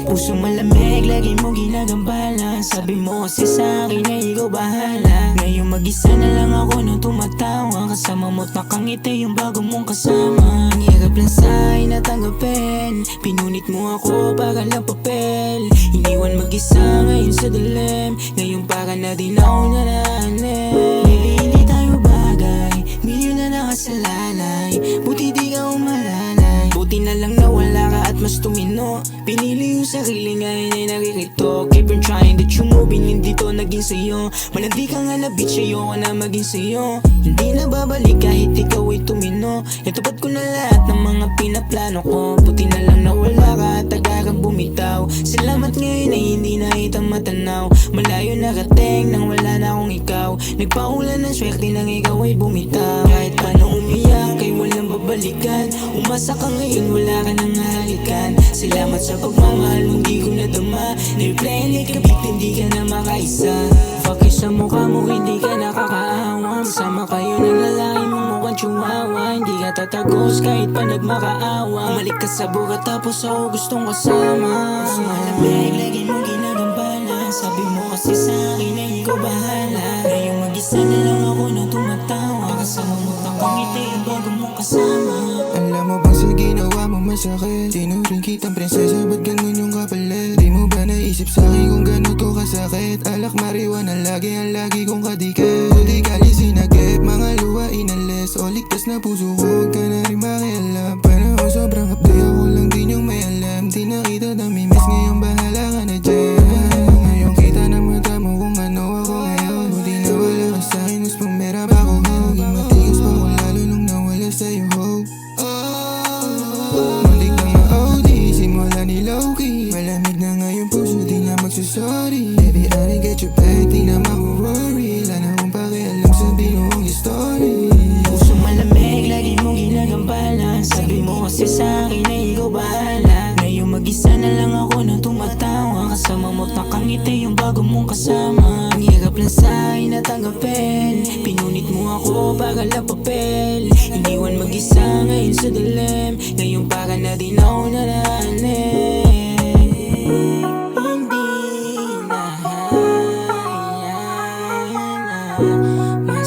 Pusong malamig, lagi mo ginagambala. Sabi mo kasi sa'kin na ikaw bahala. Ngayon mag-isa na lang ako nang tumatawa. Kasama mo't nakangiti yung bago mong kasama. Ang hirap lang sa'kin natanggapin. Pinunit mo ako para lang papel. Iniwan mag-isa ngayon sa dilim. Ngayon para na din ako nanahanap. Baby, hindi tayo bagay, milyon na nakasalalay. Buti di ka umalalay, buti na lang nawala ka at mas tumino. Pinili yung sarili, ngayon ay naririto. Keep on trying that you moving, hindi to naging sa'yo. Malandi ka nga na bitch, ayoko na maging sa'yo. Hindi na babalik kahit ikaw ay tumino. Natupad ko na lahat ng mga pinaplano ko. Buti na lang nawala ka at agarang bumitaw. Salamat ngayon ay hindi na itang matanaw. Malayo narating nang wala na akong ikaw. Nagpaulan ng swerte nang ikaw ay bumitaw. Kahit paano umiyak ay walang babalikan. Umasa ka ngayon, wala ka nang halikan. Salamat sa pagmamahal mong di ko nadama. Nireply ni kabit, hindi ka na makaisa. Fuck you sa mukha mo, hindi ka nakakaawa. Sama kayo ng lalaki mong mukhang chihuahua. Hindi ka tatagos kahit pa nagmakaawa. Umalik ka sa buka tapos ako gustong kasama. Malamig, lagi mo ginagambala. Sabi mo kasi sa'kin na ikaw bahala. Ngayon mag-isa na lang ako nang tumatawa. Kasama mo't nakangiti yung bago mong kasama. Alam mo bang sa ginawa mo masakit? Tinuring kitang prinsesa, ba't ganun yung kapalit? Di mo ba naisip sa'kin kung gano'n to kasakit? Alak marijuana lagi ang lagi kong kadikit. Buti kalisin agip, mga luha inalis. O ligtas na puso ko, huwag ka na rin makialam. Panahon sobrang kapdi, ako lang din yung may alam. Di nakita na may miss, ngayon bahala ka na dyan. Ngayon kita na mata mo kung ano ako ngayon. Buti na wala ka sa'kin, mas pumera pa ako. Naging matigas pa ko lalo nung nawala sa'yo hope. Muntik na ma-OD, simula ni low-key. Malamig na ngayon puso, di na magsasorry. Baby, I didn't get you back, di na maku-worry. Wala na akong pakialam sa binuong story. Pusong malamig, lagi mong ginagambala. Sabi mo kasi sa'kin na ikaw bahala. Ngayon mag-isa na lang ako nang tumatawa. Kasama mo't nakangiti yung bago mong kasama. Ang hirap lang sa'kin natanggapin. Pinunit mo ako para lang papel. Iniwan mag-isa ngayon sa dilim. Ngayon para na din ako nanahanap. Hindi na hayaan na